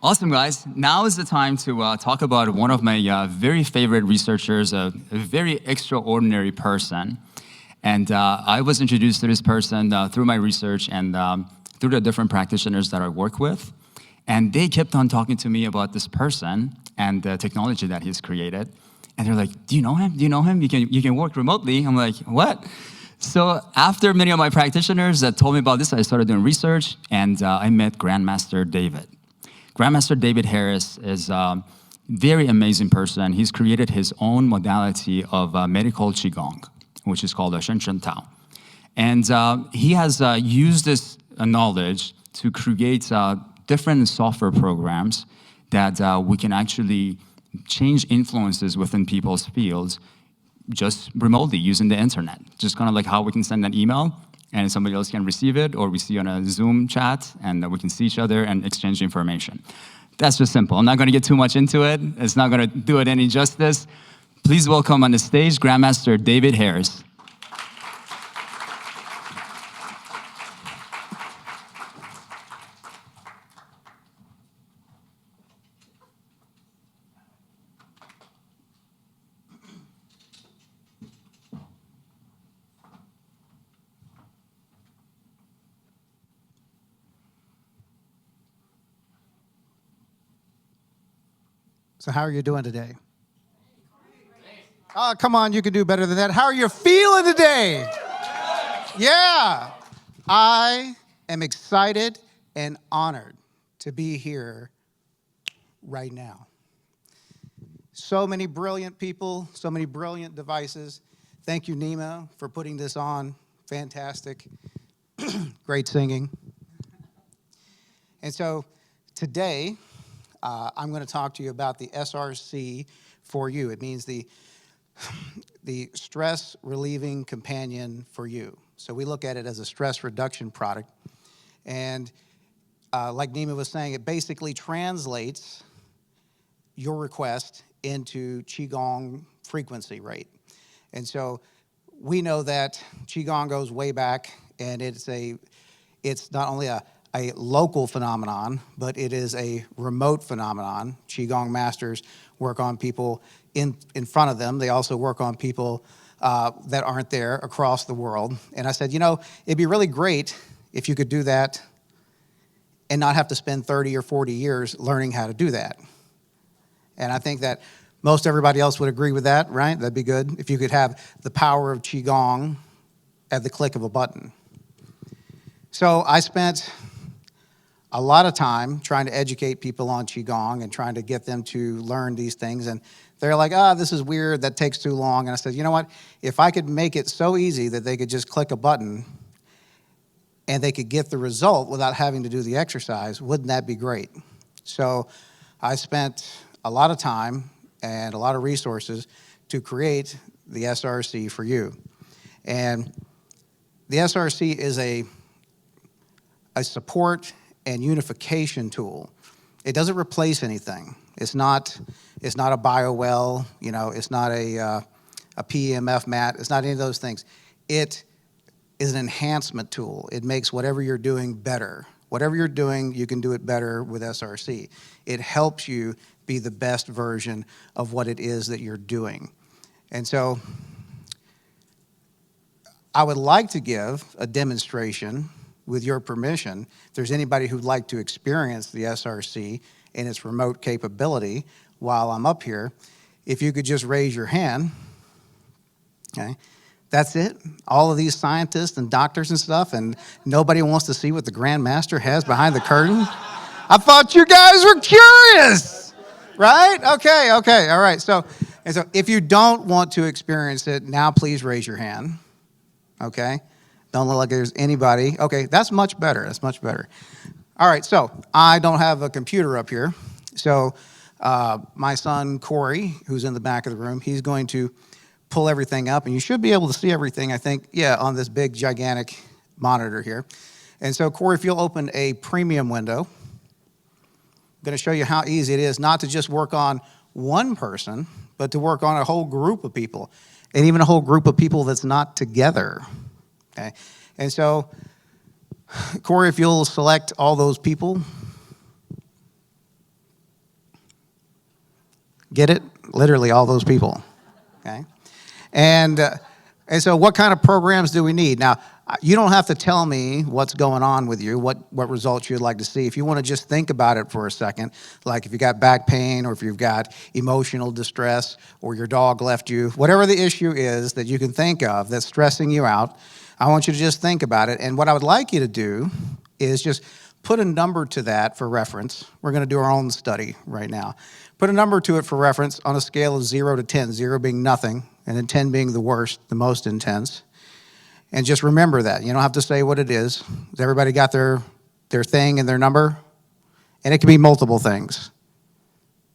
Awesome, guys. Now is the time to talk about one of my very favorite researchers, a very extraordinary person. And I was introduced to this person through my research and through the different practitioners that I work with. And they kept on talking to me about this person and the technology that he's created. And they're like, do you know him? Do you know him? You can work remotely. I'm like, what? So after many of my practitioners that told me about this, I started doing research, and I met Grandmaster David. Grandmaster David Harris is a very amazing person. He's created his own modality of medical Qigong, which is called a Shen Shen Tao. And he has used this knowledge to create different software programs that we can actually change influences within people's fields just remotely using the internet. Just kind of like how we can send an email and somebody else can receive it, or we see on a Zoom chat and we can see each other and exchange information. That's just simple. I'm not going to get too much into it. It's not going to do it any justice. Please welcome on the stage Grandmaster David Harris. So how are you doing today? Oh, come on, you can do better than that. How are you feeling today? Yeah. I am excited and honored to be here right now. So many brilliant people, so many brilliant devices. Thank you, Nima, for putting this on. Fantastic. Great singing. And so today, I'm going to talk to you about the SRC for you. It means the stress relieving companion for you. So we look at it as a stress reduction product. And like Nima was saying, it basically translates your request into Qigong frequency rate. And so we know that Qigong goes way back, and it's not only a local phenomenon, but it is a remote phenomenon. Qigong masters work on people in front of them. They also work on people that aren't there across the world. And I said, it'd be really great if you could do that and not have to spend 30 or 40 years learning how to do that. And I think that most everybody else would agree with that, right? That'd be good if you could have the power of Qigong at the click of a button. So I spent a lot of time trying to educate people on Qigong and trying to get them to learn these things. And they're like, this is weird, that takes too long. And I said, you know what? If I could make it so easy that they could just click a button and they could get the result without having to do the exercise, wouldn't that be great? So I spent a lot of time and a lot of resources to create the SRC for you. And the SRC is a support and unification tool. It doesn't replace anything. It's not a BioWell, it's not a PEMF mat. It's not any of those things. It is an enhancement tool. It makes whatever you're doing better. Whatever you're doing, you can do it better with SRC. It helps you be the best version of what it is that you're doing. And so I would like to give a demonstration, with your permission. If there's anybody who'd like to experience the SRC and its remote capability while I'm up here, if you could just raise your hand. Okay, that's it. All of these scientists and doctors and stuff, and nobody wants to see what the Grandmaster has behind the curtain. I thought you guys were curious, right? Okay, all right. So if you don't want to experience it, now please raise your hand. Okay. Don't look like there's anybody. Okay, that's much better. That's much better. All right, so I don't have a computer up here. So my son, Corey, who's in the back of the room, he's going to pull everything up. And you should be able to see everything, I think, on this big, gigantic monitor here. And so, Corey, if you'll open a premium window, I'm going to show you how easy it is not to just work on one person, but to work on a whole group of people, and even a whole group of people that's not together. Okay, and so, Corey, if you'll select all those people. Get it? Literally all those people, okay? And so what kind of programs do we need? Now, you don't have to tell me what's going on with you, what results you'd like to see. If you want to just think about it for a second, like if you got back pain or if you've got emotional distress or your dog left you, whatever the issue is that you can think of that's stressing you out, I want you to just think about it. And what I would like you to do is just put a number to that for reference. We're going to do our own study right now. Put a number to it for reference on a scale of 0 to 10, 0 being nothing, and then 10 being the worst, the most intense. And just remember that. You don't have to say what it is. Has everybody got their thing and their number? And it can be multiple things.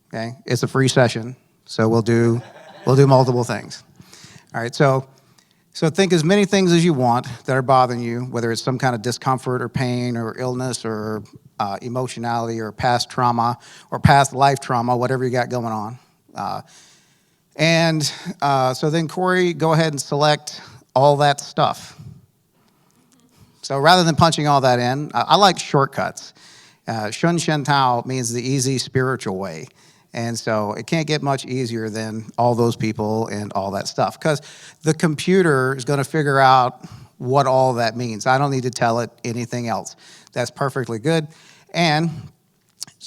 Okay? It's a free session, so we'll do multiple things. All right, so think as many things as you want that are bothering you, whether it's some kind of discomfort or pain or illness or emotionality or past trauma or past life trauma, whatever you got going on. So then Corey, go ahead and select all that stuff. So rather than punching all that in, I like shortcuts. Shun Shen Tao means the easy spiritual way. And so it can't get much easier than all those people and all that stuff, because the computer is going to figure out what all that means. I don't need to tell it anything else. That's perfectly good. And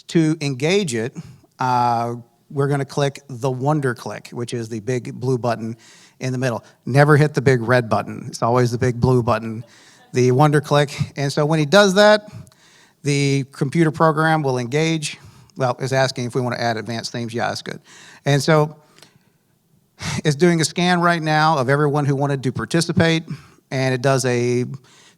to engage it, we're going to click the Wonder Click, which is the big blue button in the middle. Never hit the big red button. It's always the big blue button, the Wonder Click. And so when he does that, the computer program will engage. Well, it's asking if we want to add advanced themes. Yeah, that's good. And so it's doing a scan right now of everyone who wanted to participate, and it does a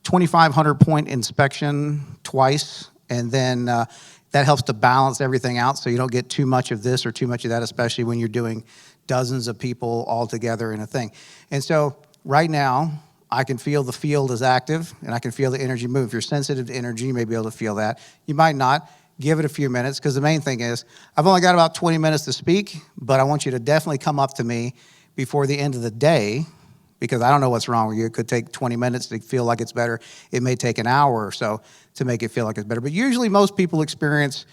2,500 point inspection twice, and then that helps to balance everything out so you don't get too much of this or too much of that, especially when you're doing dozens of people all together in a thing. And so right now, I can feel the field is active, and I can feel the energy move. If you're sensitive to energy, you may be able to feel that. You might not. Give it a few minutes, because the main thing is, I've only got about 20 minutes to speak, but I want you to definitely come up to me before the end of the day, because I don't know what's wrong with you. It could take 20 minutes to feel like it's better. It may take an hour or so to make it feel like it's better. But usually most people experience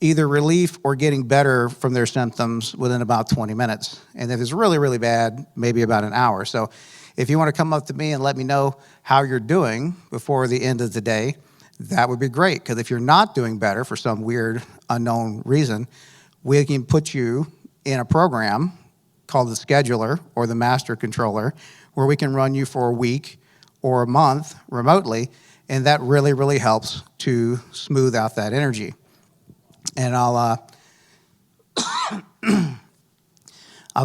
either relief or getting better from their symptoms within about 20 minutes. And if it's really, really bad, maybe about an hour. So if you want to come up to me and let me know how you're doing before the end of the day, that would be great, because if you're not doing better for some weird, unknown reason, we can put you in a program called the Scheduler or the Master Controller, where we can run you for a week or a month remotely, and that really, really helps to smooth out that energy. And I'll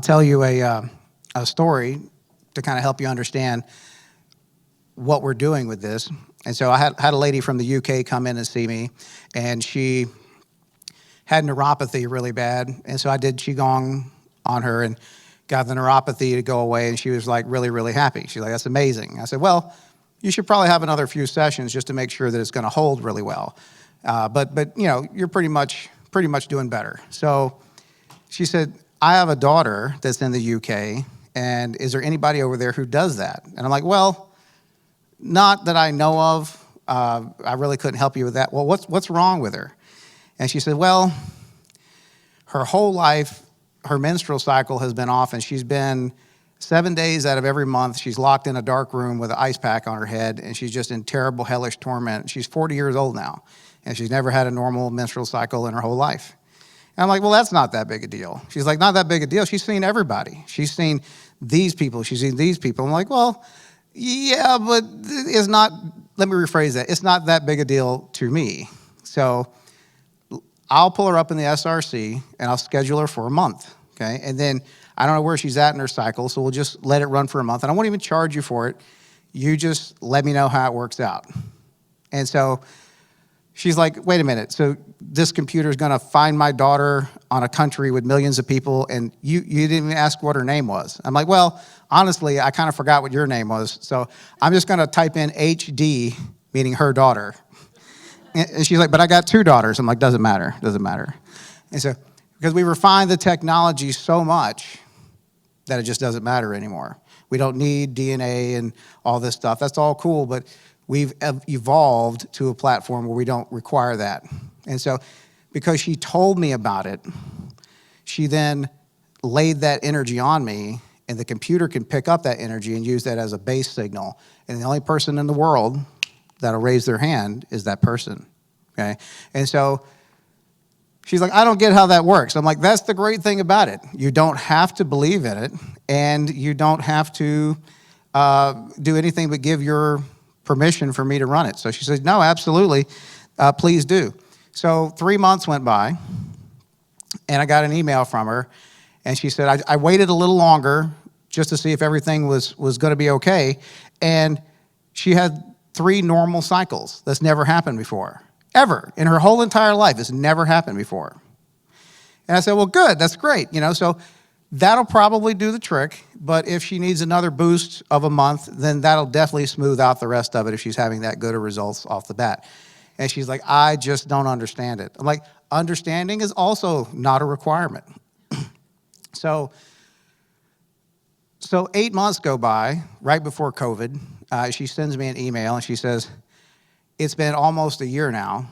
tell you a story to kind of help you understand what we're doing with this. And so I had a lady from the UK come in and see me, and she had neuropathy really bad. And so I did Qigong on her and got the neuropathy to go away, and she was like really, really happy. She's like, that's amazing. I said, well, you should probably have another few sessions just to make sure that it's going to hold really well. But you know, you're pretty much doing better. So she said, I have a daughter that's in the UK, and is there anybody over there who does that? And I'm like, well, not that I know of. I really couldn't help you with that. Well, what's wrong with her? And she said, well, her whole life, her menstrual cycle has been off, and she's been 7 days out of every month, she's locked in a dark room with an ice pack on her head, and she's just in terrible, hellish torment. She's 40 years old now, and she's never had a normal menstrual cycle in her whole life. And I'm like, well, that's not that big a deal. She's like, not that big a deal. She's seen everybody. She's seen these people. She's seen these people. I'm like, well, yeah, but it's not, let me rephrase that. It's not that big a deal to me. So I'll pull her up in the SRC, and I'll schedule her for a month, okay? And then I don't know where she's at in her cycle, so we'll just let it run for a month. And I won't even charge you for it. You just let me know how it works out. And so she's like, wait a minute, so this computer is going to find my daughter on a country with millions of people, and you didn't even ask what her name was. I'm like, well, honestly, I kind of forgot what your name was, so I'm just going to type in HD, meaning her daughter. And she's like, but I got 2 daughters. I'm like, doesn't matter. And so, because we refined the technology so much that it just doesn't matter anymore. We don't need DNA and all this stuff. That's all cool, but we've evolved to a platform where we don't require that. And so, because she told me about it, she then laid that energy on me, and the computer can pick up that energy and use that as a base signal. And the only person in the world that'll raise their hand is that person, okay? And so she's like, I don't get how that works. I'm like, that's the great thing about it. You don't have to believe in it, and you don't have to do anything but give your permission for me to run it. So she said, no, absolutely, please do. So 3 months went by, and I got an email from her, and she said, I waited a little longer just to see if everything was going to be okay, and she had 3 normal cycles. That's never happened before. Ever. In her whole entire life, it's never happened before. And I said, well, good, that's great. So that'll probably do the trick, but if she needs another boost of a month, then that'll definitely smooth out the rest of it if she's having that good of results off the bat. And she's like, I just don't understand it. I'm like, understanding is also not a requirement. So 8 months go by, right before COVID. She sends me an email, and she says, it's been almost a year now.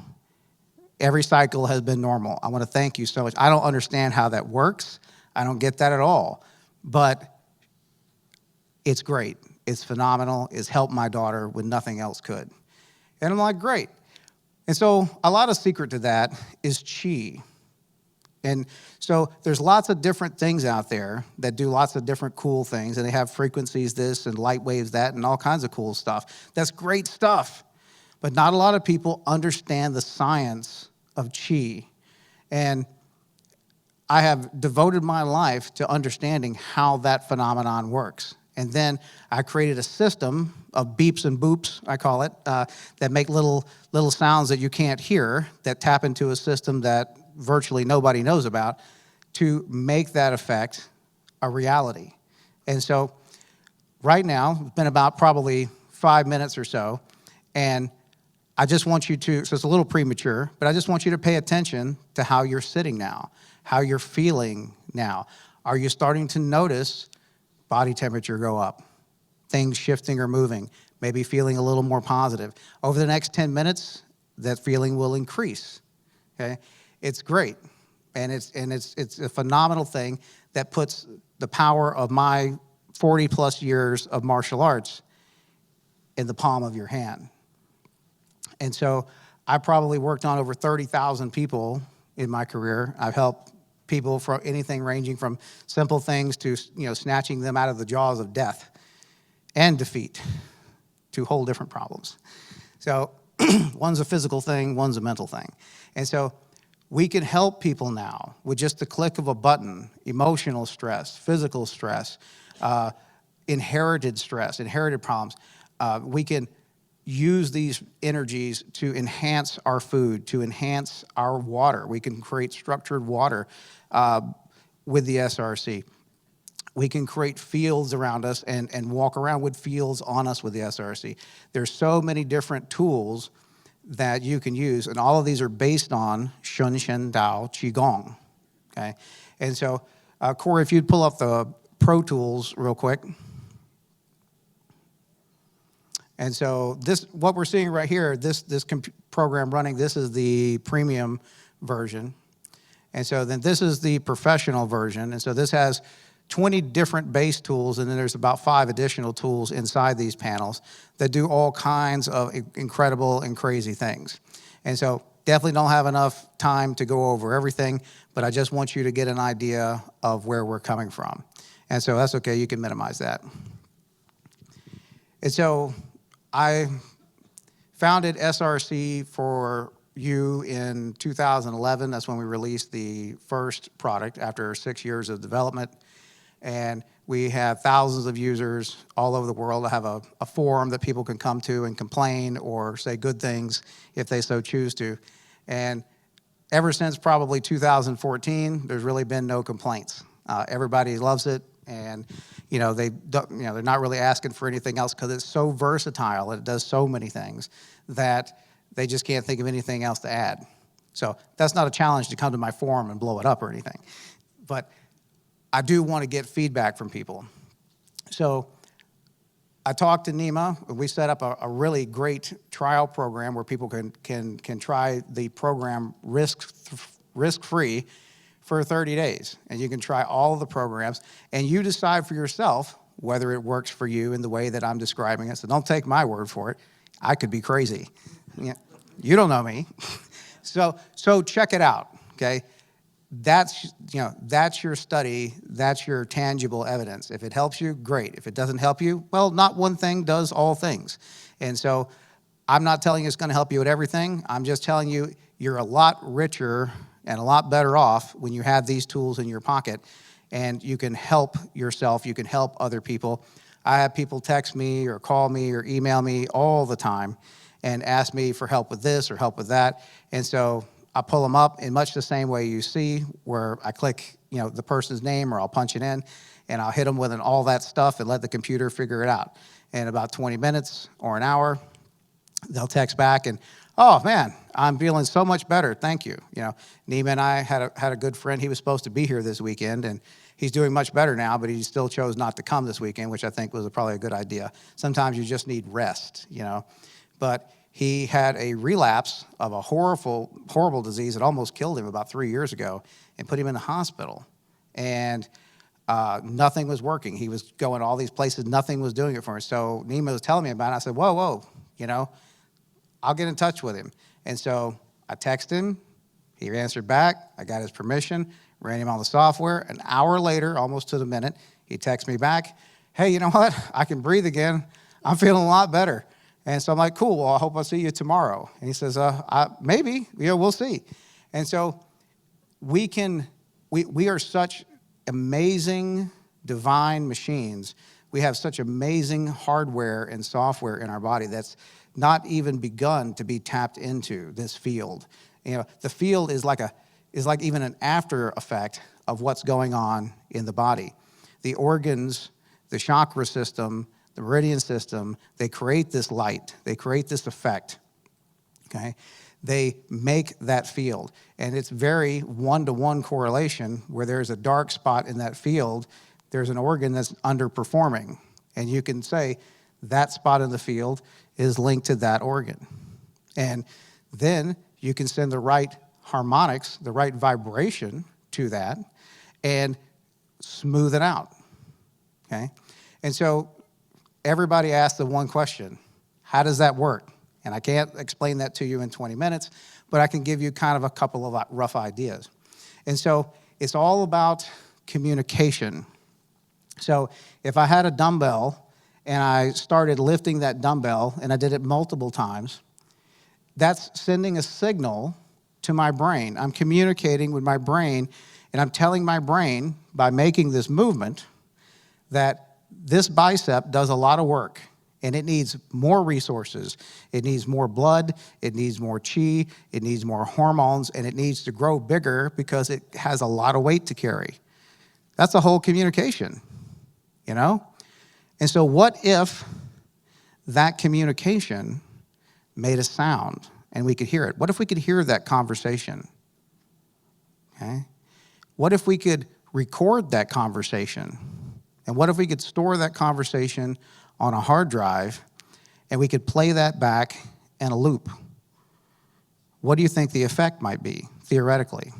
Every cycle has been normal. I want to thank you so much. I don't understand how that works. I don't get that at all. But it's great. It's phenomenal. It's helped my daughter when nothing else could. And I'm like, great. And so a lot of secret to that is chi. And so there's lots of different things out there that do lots of different cool things, and they have frequencies this and light waves that and all kinds of cool stuff. That's great stuff. But not a lot of people understand the science of chi. And I have devoted my life to understanding how that phenomenon works. And then I created a system of beeps and boops, I call it, that make little sounds that you can't hear, that tap into a system that virtually nobody knows about, to make that effect a reality. And so right now, it's been about probably 5 minutes or so, and I just want you to, so it's a little premature, but I just want you to pay attention to how you're sitting now, how you're feeling now. Are you starting to notice body temperature go up, things shifting or moving, maybe feeling a little more positive? Over the next 10 minutes, that feeling will increase, okay? It's great, and it's a phenomenal thing that puts the power of my 40-plus years of martial arts in the palm of your hand. And so I probably worked on over 30,000 people in my career. I've helped people from anything ranging from simple things to snatching them out of the jaws of death and defeat, to whole different problems. So one's a physical thing, one's a mental thing. And so we can help people now with just the click of a button: emotional stress, physical stress, inherited stress, inherited problems. We can use these energies to enhance our food, to enhance our water. We can create structured water with the SRC. We can create fields around us and walk around with fields on us with the SRC. There's so many different tools that you can use, and all of these are based on Shun Shen Dao Qigong, okay? And so, Corey, if you'd pull up the Pro Tools real quick. And so this, what we're seeing right here, this program running, this is the premium version. And so then this is the professional version. And so this has 20 different base tools, and then there's about 5 additional tools inside these panels that do all kinds of incredible and crazy things. And so definitely don't have enough time to go over everything, but I just want you to get an idea of where we're coming from. And so that's okay, you can minimize that. And so I founded SRC for You in 2011. That's when we released the first product after 6 years of development. And we have thousands of users all over the world. I have a forum that people can come to and complain or say good things if they so choose to. And ever since probably 2014, there's really been no complaints. Everybody loves it, and they're not really asking for anything else because it's so versatile and it does so many things that they just can't think of anything else to add. So that's not a challenge to come to my forum and blow it up or anything. But I do want to get feedback from people. So I talked to Nima. We set up a really great trial program where people can try the program risk-free for 30 days. And you can try all of the programs, and you decide for yourself whether it works for you in the way that I'm describing it. So don't take my word for it. I could be crazy. You don't know me. So check it out, okay? That's your study, that's your tangible evidence. If it helps you, great. If it doesn't help you, well, not one thing does all things. And so I'm not telling you it's going to help you at everything. I'm just telling you you're a lot richer and a lot better off when you have these tools in your pocket, and you can help yourself, you can help other people. I have people text me or call me or email me all the time and ask me for help with this or help with that. And so I pull them up in much the same way you see, where I click the person's name, or I'll punch it in, and I'll hit them with all that stuff and let the computer figure it out. In about 20 minutes or an hour, they'll text back and, oh man, I'm feeling so much better, thank you. Nima and I had a good friend. He was supposed to be here this weekend, and he's doing much better now, but he still chose not to come this weekend, which I think was probably a good idea. Sometimes you just need rest, But he had a relapse of a horrible disease that almost killed him about 3 years ago and put him in the hospital. And nothing was working. He was going all these places, nothing was doing it for him. So Nima was telling me about it. I said, whoa, I'll get in touch with him. And so I texted him. He answered back. I got his permission, ran him on the software. An hour later, almost to the minute, he texted me back, hey, you know what? I can breathe again. I'm feeling a lot better. And so I'm like, cool, well, I hope I'll see you tomorrow. And he says, maybe, we'll see. And so we are such amazing, divine machines. We have such amazing hardware and software in our body that's not even begun to be tapped into this field. The field is like even an after effect of what's going on in the body. The organs, the chakra system, the meridian system, they create this light, they create this effect, okay? They make that field, and it's very one-to-one correlation. Where there's a dark spot in that field, there's an organ that's underperforming, and you can say that spot in the field is linked to that organ. And then you can send the right harmonics, the right vibration to that, and smooth it out, okay? And so everybody asks the one question, how does that work? And I can't explain that to you in 20 minutes, but I can give you kind of a couple of rough ideas. And so it's all about communication. So if I had a dumbbell and I started lifting that dumbbell and I did it multiple times, that's sending a signal to my brain. I'm communicating with my brain, and I'm telling my brain by making this movement that this bicep does a lot of work, and it needs more resources. It needs more blood, it needs more chi, it needs more hormones, and it needs to grow bigger because it has a lot of weight to carry. That's a whole communication, And so what if that communication made a sound and we could hear it? What if we could hear that conversation? Okay? What if we could record that conversation? And what if we could store that conversation on a hard drive and we could play that back in a loop? What do you think the effect might be, theoretically?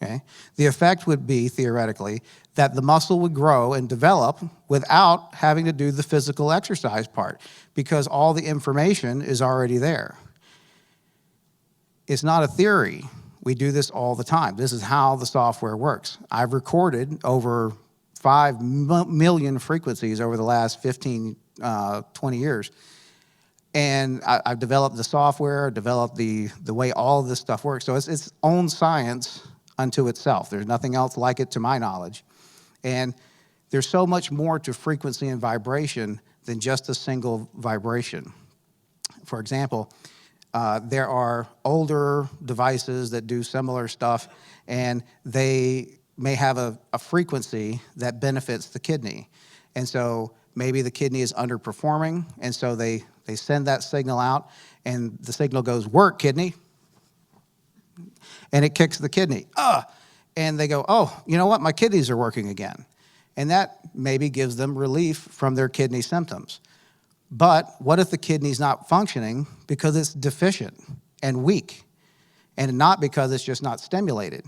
Okay? The effect would be, theoretically, that the muscle would grow and develop without having to do the physical exercise part, because all the information is already there. It's not a theory. We do this all the time. This is how the software works. I've recorded over 5 million frequencies over the last 15, 20 years. And I've developed the software, developed the way all of this stuff works. So it's its own science unto itself. There's nothing else like it to my knowledge. And there's so much more to frequency and vibration than just a single vibration. For example, there are older devices that do similar stuff, and they may have a frequency that benefits the kidney. And so maybe the kidney is underperforming, and so they send that signal out, and the signal goes, work, kidney. And it kicks the kidney. And they go, oh, you know what? My kidneys are working again. And that maybe gives them relief from their kidney symptoms. But what if the kidney's not functioning because it's deficient and weak, and not because it's just not stimulated?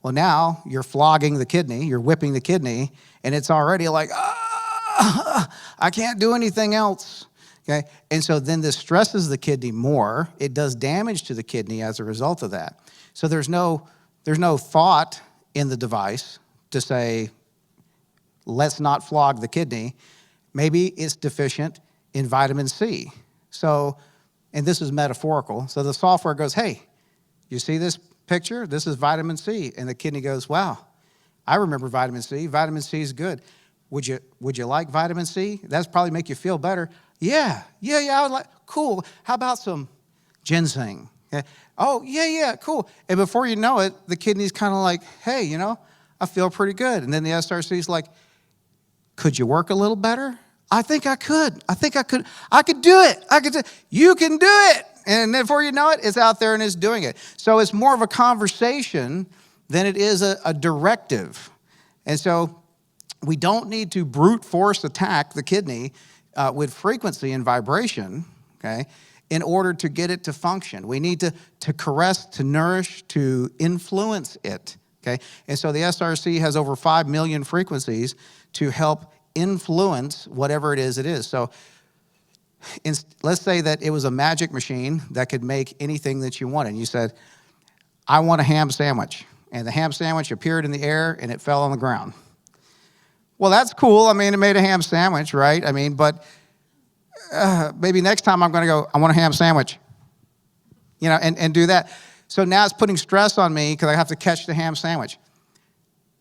Well, now you're flogging the kidney, you're whipping the kidney, and it's already like, I can't do anything else. Okay? And so then this stresses the kidney more. It does damage to the kidney as a result of that. So there's no thought in the device to say, let's not flog the kidney. Maybe it's deficient in vitamin C. So, and this is metaphorical. So the software goes, hey, you see this picture? This is vitamin C. And the kidney goes, wow, I remember vitamin C. Vitamin C is good. Would you like vitamin C? That's probably make you feel better. Yeah, I would like, cool. How about some ginseng? Okay. Oh, yeah, cool. And before you know it, the kidney's kind of like, hey, I feel pretty good. And then the SRC's like, could you work a little better? I think I could. I could do it. You can do it. And then before you know it, it's out there and it's doing it. So it's more of a conversation than it is a directive. And so we don't need to brute force attack the kidney with frequency and vibration, okay, in order to get it to function. We need to caress, to nourish, to influence it, okay? And so the SRC has over 5 million frequencies to help influence whatever it is. So let's say that it was a magic machine that could make anything that you wanted. You said, I want a ham sandwich. And the ham sandwich appeared in the air and it fell on the ground. Well, that's cool. I mean, it made a ham sandwich, right? I mean, but maybe next time I'm going to go, I want a ham sandwich, and do that. So now it's putting stress on me because I have to catch the ham sandwich.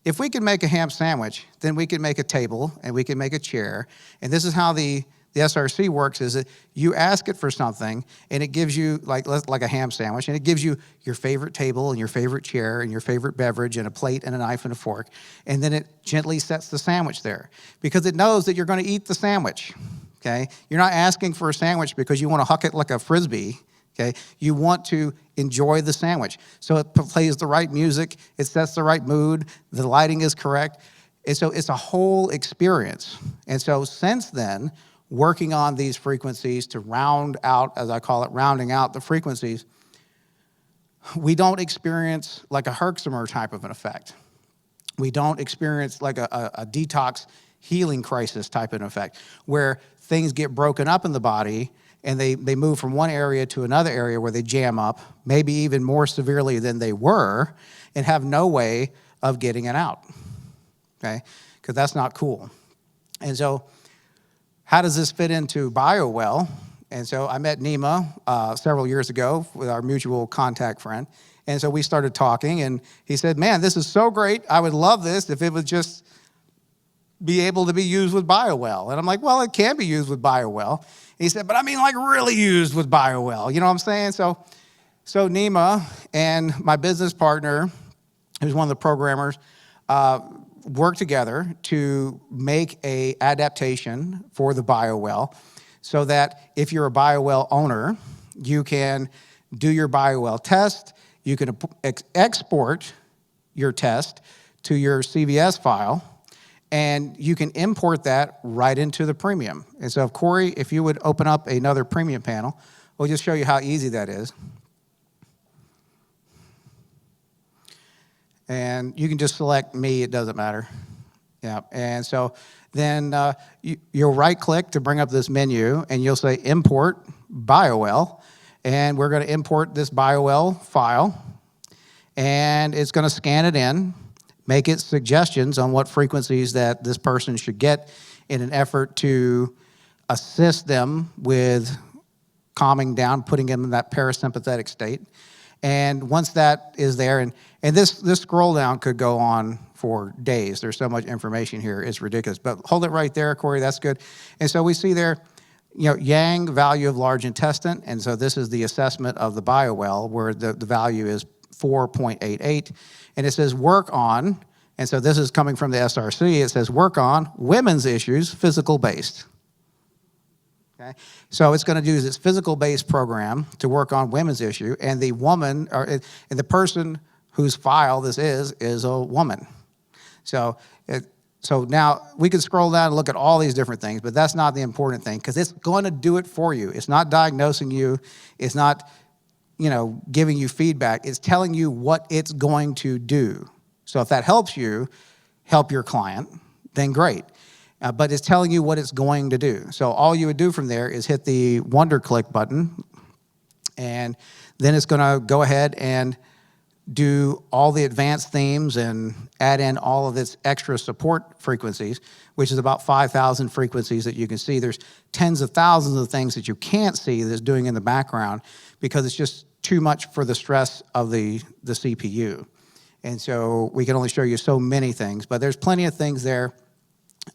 If we can make a ham sandwich, then we can make a table and we can make a chair. And this is how the SRC works, is that you ask it for something and it gives you like a ham sandwich, and it gives you your favorite table and your favorite chair and your favorite beverage and a plate and a knife and a fork. And then it gently sets the sandwich there because it knows that you're going to eat the sandwich, okay? You're not asking for a sandwich because you want to huck it like a Frisbee, okay? You want to enjoy the sandwich. So it plays the right music, it sets the right mood, the lighting is correct. And so it's a whole experience. And so since then, working on these frequencies to round out, as I call it, rounding out the frequencies, we don't experience like a Herxheimer type of an effect. We don't experience like a detox healing crisis type of an effect, where things get broken up in the body and they move from one area to another area where they jam up, maybe even more severely than they were, and have no way of getting it out, okay? Because that's not cool. And so how does this fit into BioWell? And so I met Nima several years ago with our mutual contact friend. And so we started talking, and he said, man, this is so great. I would love this if it would just be able to be used with BioWell. And I'm like, well, it can be used with BioWell. He said, but I mean like really used with BioWell. You know what I'm saying? So Nima and my business partner, who's one of the programmers, work together to make a adaptation for the BioWell so that if you're a BioWell owner, you can do your BioWell test, you can export your test to your CVS file, and you can import that right into the premium. And so Corey, if you would open up another premium panel, we'll just show you how easy that is. And you can just select me, it doesn't matter. Yeah, and so then you'll right click to bring up this menu and you'll say import BioWell. And we're gonna import this BioWell file and it's gonna scan it in, make it suggestions on what frequencies that this person should get in an effort to assist them with calming down, putting them in that parasympathetic state. And once that is there, and this scroll down could go on for days. There's so much information here, it's ridiculous. But hold it right there, Corey, that's good. And so we see there, Yang, value of large intestine. And so this is the assessment of the BioWell, where the value is 4.88. And it says work on, and so this is coming from the SRC, it says work on women's issues, physical-based. Okay? So it's going to use its physical-based program to work on women's issue, and the woman, and the person whose file this is a woman. So now we can scroll down and look at all these different things, but that's not the important thing, because it's going to do it for you. It's not diagnosing you. It's not, giving you feedback. It's telling you what it's going to do. So if that helps you help your client, then great. But it's telling you what it's going to do. So all you would do from there is hit the WonderClick button, and then it's going to go ahead and do all the advanced themes and add in all of its extra support frequencies, which is about 5,000 frequencies that you can see. There's tens of thousands of things that you can't see that's doing in the background because it's just too much for the stress of the CPU. And so we can only show you so many things, but there's plenty of things there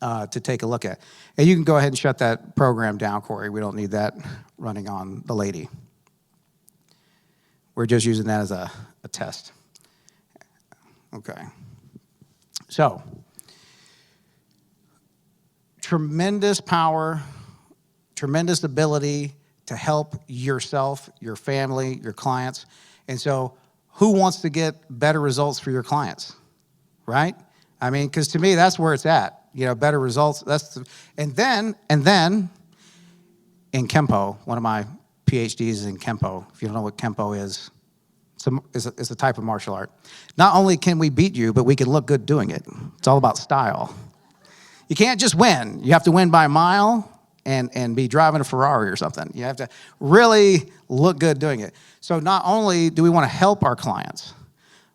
to take a look at. And you can go ahead and shut that program down, Corey. We don't need that running on the lady. We're just using that as a test. Okay. So, tremendous power, tremendous ability to help yourself, your family, your clients. And so, who wants to get better results for your clients, right? I mean, because to me, that's where it's at. You know, better results. And then in Kempo, one of my PhDs is in Kempo. If you don't know what Kempo is, it's a type of martial art. Not only can we beat you, but we can look good doing it. It's all about style. You can't just win. You have to win by a mile and be driving a Ferrari or something. You have to really look good doing it. So not only do we want to help our clients,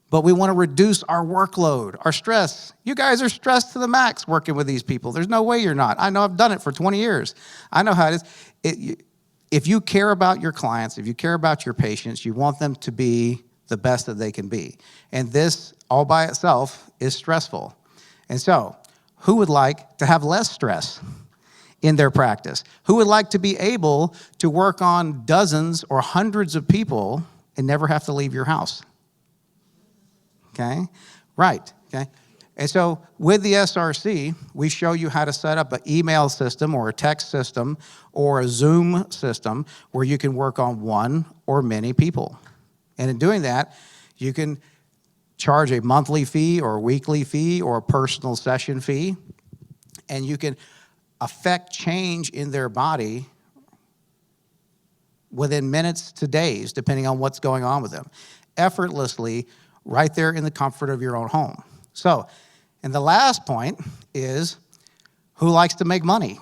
but we want to reduce our workload, our stress. You guys are stressed to the max working with these people. There's no way you're not. I know I've done it for 20 years. I know how it is. If you care about your clients, if you care about your patients, you want them to be the best that they can be. And this all by itself is stressful. And so, who would like to have less stress in their practice? Who would like to be able to work on dozens or hundreds of people and never have to leave your house? Okay, right, okay. And so with the SRC, we show you how to set up an email system or a text system or a Zoom system where you can work on one or many people. And in doing that, you can charge a monthly fee or a weekly fee or a personal session fee, and you can affect change in their body within minutes to days, depending on what's going on with them, effortlessly, right there in the comfort of your own home. So, and the last point is, who likes to make money?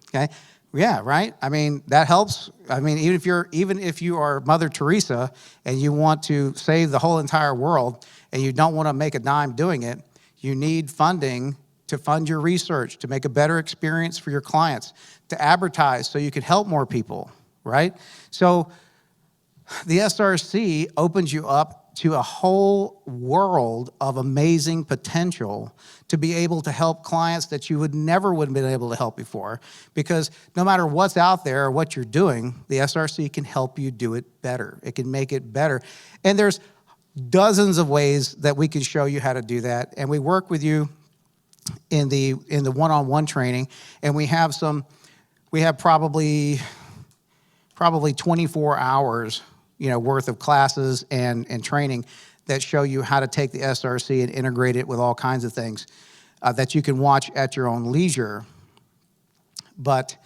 Okay, yeah, right. I mean, that helps. I mean, even if you are Mother Teresa and you want to save the whole entire world and you don't want to make a dime doing it, you need funding to fund your research, to make a better experience for your clients, to advertise so you can help more people, right? So the SRC opens you up to a whole world of amazing potential to be able to help clients that you would have been able to help before. Because no matter what's out there or what you're doing, the SRC can help you do it better. It can make it better. And there's dozens of ways that we can show you how to do that. And we work with you in the one-on-one training, and we have probably 24 hours worth of classes and training that show you how to take the SRC and integrate it with all kinds of things that you can watch at your own leisure. But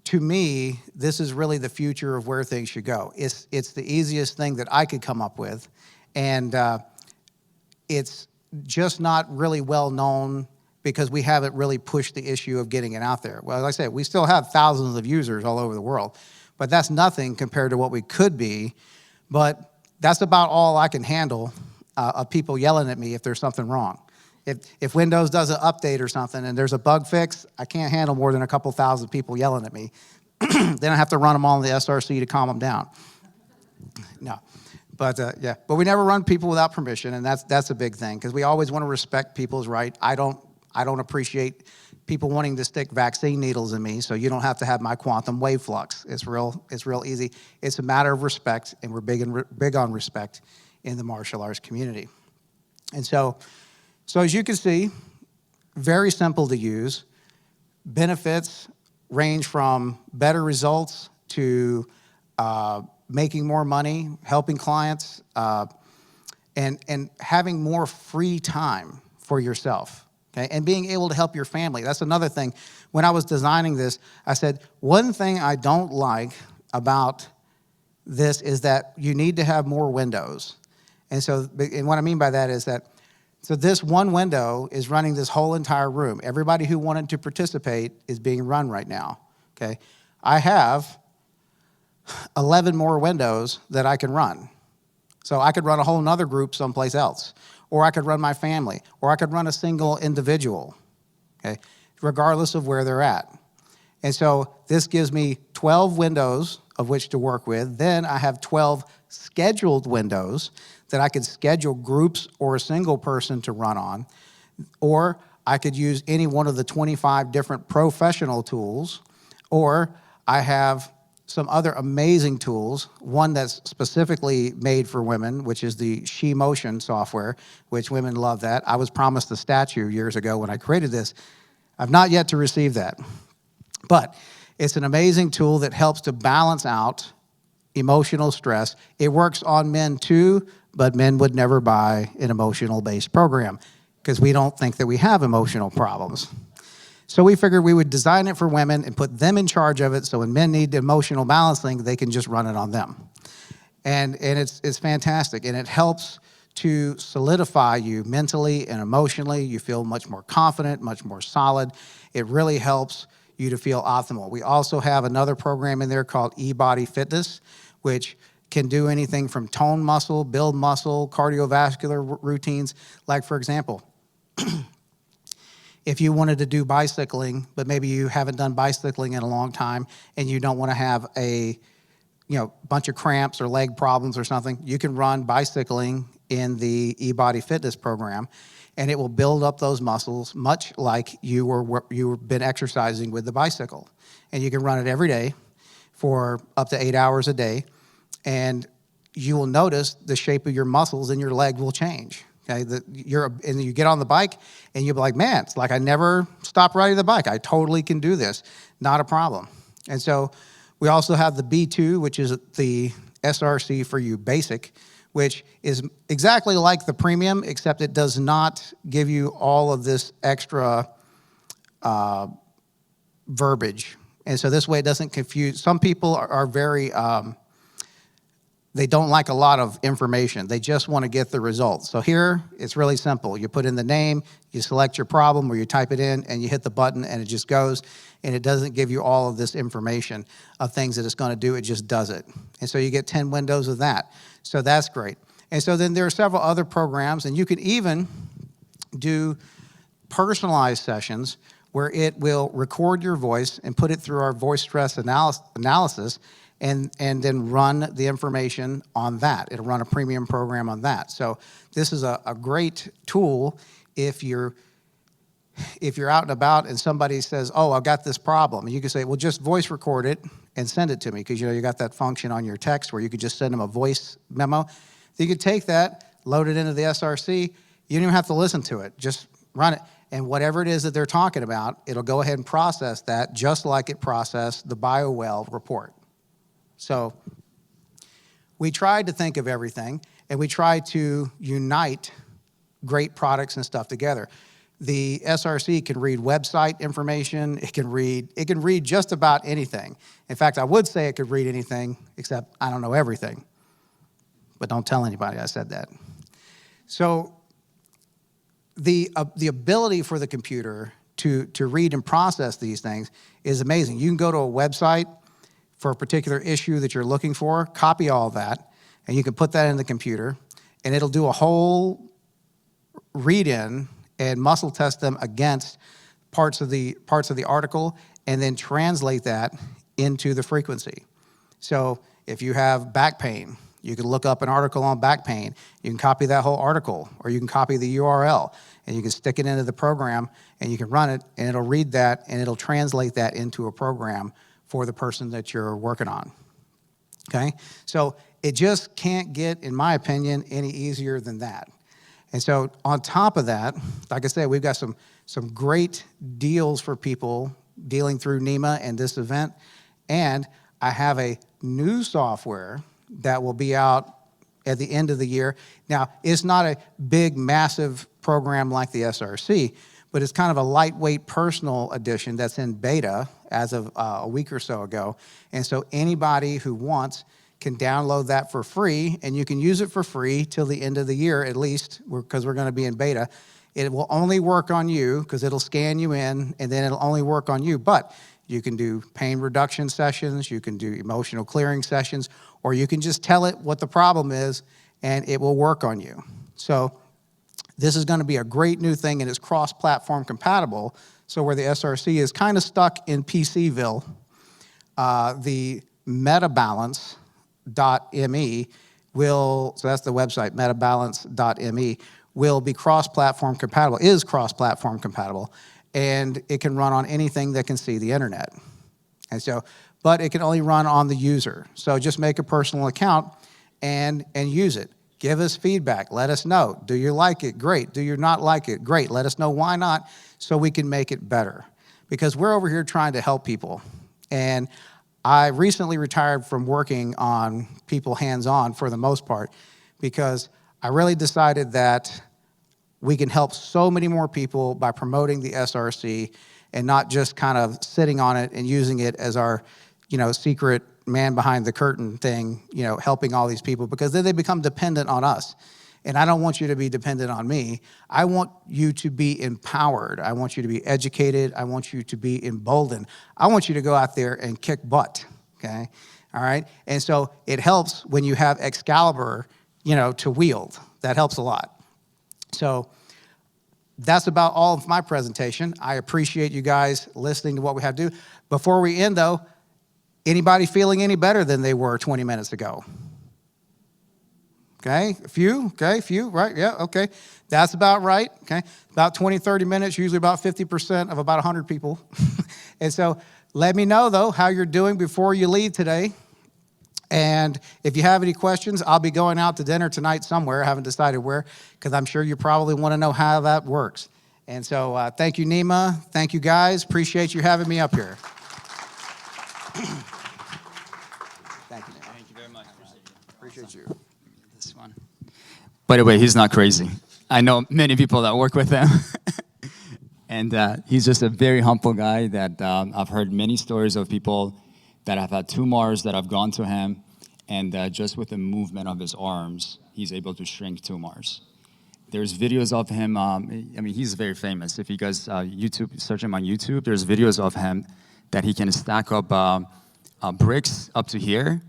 to me, this is really the future of where things should go. It's the easiest thing that I could come up with, and it's just not really well known because we haven't really pushed the issue of getting it out there. Well, like I said, we still have thousands of users all over the world, but that's nothing compared to what we could be. But that's about all I can handle of people yelling at me if there's something wrong. If Windows does an update or something and there's a bug fix, I can't handle more than a couple thousand people yelling at me. Then I have to run them all in the SRC to calm them down. No, but yeah, but we never run people without permission, and that's a big thing because we always want to respect people's right. I don't appreciate people wanting to stick vaccine needles in me, so you don't have to have my quantum wave flux. It's real easy. It's a matter of respect, and we're big on respect in the martial arts community. And so as you can see, very simple to use. Benefits range from better results to making more money, helping clients, and having more free time for yourself. Okay, and being able to help your family. That's another thing. When I was designing this, I said, one thing I don't like about this is that you need to have more windows. And so, and what I mean by that is that, so this one window is running this whole entire room. Everybody who wanted to participate is being run right now, okay? I have 11 more windows that I can run. So I could run a whole nother group someplace else, or I could run my family, or I could run a single individual, okay? Regardless of where they're at. And so this gives me 12 windows of which to work with. Then I have 12 scheduled windows that I could schedule groups or a single person to run on. Or I could use any one of the 25 different professional tools. Or I have some other amazing tools, one that's specifically made for women, which is the SheMotion software, which women love that. I was promised a statue years ago when I created this. I've not yet to receive that. But it's an amazing tool that helps to balance out emotional stress. It works on men too, but men would never buy an emotional-based program because we don't think that we have emotional problems. So we figured we would design it for women and put them in charge of it, so when men need emotional balancing, they can just run it on them. And it's fantastic, and it helps to solidify you mentally and emotionally. You feel much more confident, much more solid. It really helps you to feel optimal. We also have another program in there called eBody Fitness, which can do anything from tone muscle, build muscle, cardiovascular routines. Like, for example, if you wanted to do bicycling, but maybe you haven't done bicycling in a long time and you don't want to have a bunch of cramps or leg problems or something, you can run bicycling in the eBody Fitness program, and it will build up those muscles much like you've been exercising with the bicycle. And you can run it every day for up to 8 hours a day, and you will notice the shape of your muscles and your leg will change. Okay, and you get on the bike and you'll be like, man, it's like I never stopped riding the bike. I totally can do this, not a problem. And so we also have the B2, which is the SRC for You Basic, which is exactly like the premium, except it does not give you all of this extra verbiage. And so this way it doesn't confuse. Some people are very, they don't like a lot of information. They just want to get the results. So here, it's really simple. You put in the name, you select your problem, or you type it in, and you hit the button, and it just goes. And it doesn't give you all of this information of things that it's going to do. It just does it. And so you get 10 windows of that. So that's great. And so then there are several other programs, and you can even do personalized sessions where it will record your voice and put it through our voice stress analysis and then run the information on that. It'll run a premium program on that. So this is a great tool if you're out and about and somebody says, oh, I've got this problem. And you can say, well, just voice record it and send it to me, because you got that function on your text where you could just send them a voice memo. So you could take that, load it into the SRC. You don't even have to listen to it. Just run it. And whatever it is that they're talking about, it'll go ahead and process that just like it processed the BioWell report. So we tried to think of everything, and we tried to unite great products and stuff together. The SRC can read website information. It can read just about anything. In fact, I would say it could read anything, except I don't know everything. But don't tell anybody I said that. So the ability for the computer to read and process these things is amazing. You can go to a website for a particular issue that you're looking for, copy all that, and you can put that in the computer, and it'll do a whole read-in and muscle test them against parts of the article, and then translate that into the frequency. So if you have back pain, you can look up an article on back pain. You can copy that whole article, or you can copy the URL, and you can stick it into the program, and you can run it, and it'll read that, and it'll translate that into a program for the person that you're working on, okay? So it just can't get, in my opinion, any easier than that. And so on top of that, like I said, we've got some great deals for people dealing through NEMA and this event. And I have a new software that will be out at the end of the year. Now, it's not a big, massive program like the SRC, but it's kind of a lightweight personal edition that's in beta as of a week or so ago. And so anybody who wants can download that for free, and you can use it for free till the end of the year at least, because we're going to be in beta. It will only work on you because it'll scan you in, and then it'll only work on you. But you can do pain reduction sessions, you can do emotional clearing sessions, or you can just tell it what the problem is, and it will work on you. So this is going to be a great new thing, and it's cross-platform compatible. So where the SRC is kind of stuck in PCville, the metabalance.me will, so that's the website, metabalance.me, will be cross-platform compatible, is cross-platform compatible, and it can run on anything that can see the internet. And so, but it can only run on the user. So just make a personal account and use it. Give us feedback. Let us know. Do you like it? Great. Do you not like it? Great. Let us know why not, so we can make it better. Because we're over here trying to help people. And I recently retired from working on people hands-on for the most part, because I really decided that we can help so many more people by promoting the SRC and not just kind of sitting on it and using it as our, secret man behind the curtain thing, helping all these people, because then they become dependent on us. And I don't want you to be dependent on me. I want you to be empowered. I want you to be educated. I want you to be emboldened. I want you to go out there and kick butt, okay? All right? And so it helps when you have Excalibur, to wield. That helps a lot. So that's about all of my presentation. I appreciate you guys listening to what we have to do. Before we end, though, anybody feeling any better than they were 20 minutes ago? Okay, a few, right, yeah, okay. That's about right, okay. About 20, 30 minutes, usually about 50% of about 100 people. And so let me know, though, how you're doing before you leave today. And if you have any questions, I'll be going out to dinner tonight somewhere. I haven't decided where, because I'm sure you probably want to know how that works. And so thank you, Nima. Thank you, guys. Appreciate you having me up here. Thank you, Nima. Thank you very much. Appreciate you. This one. By the way, he's not crazy. I know many people that work with him. And he's just a very humble guy that I've heard many stories of people that have had tumors that have gone to him, and just with the movement of his arms, he's able to shrink tumors. There's videos of him, he's very famous. If you guys search him on YouTube, there's videos of him that he can stack up bricks up to here,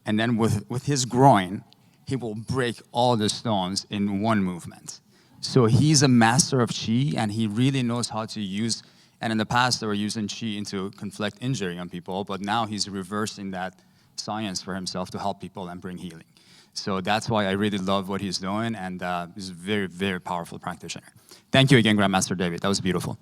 and then with his groin, he will break all the stones in one movement. So he's a master of Qi, and he really knows how to use. And in the past, they were using Qi to inflict injury on people, but now he's reversing that science for himself to help people and bring healing. So that's why I really love what he's doing, and he's a very, very powerful practitioner. Thank you again, Grandmaster David. That was beautiful.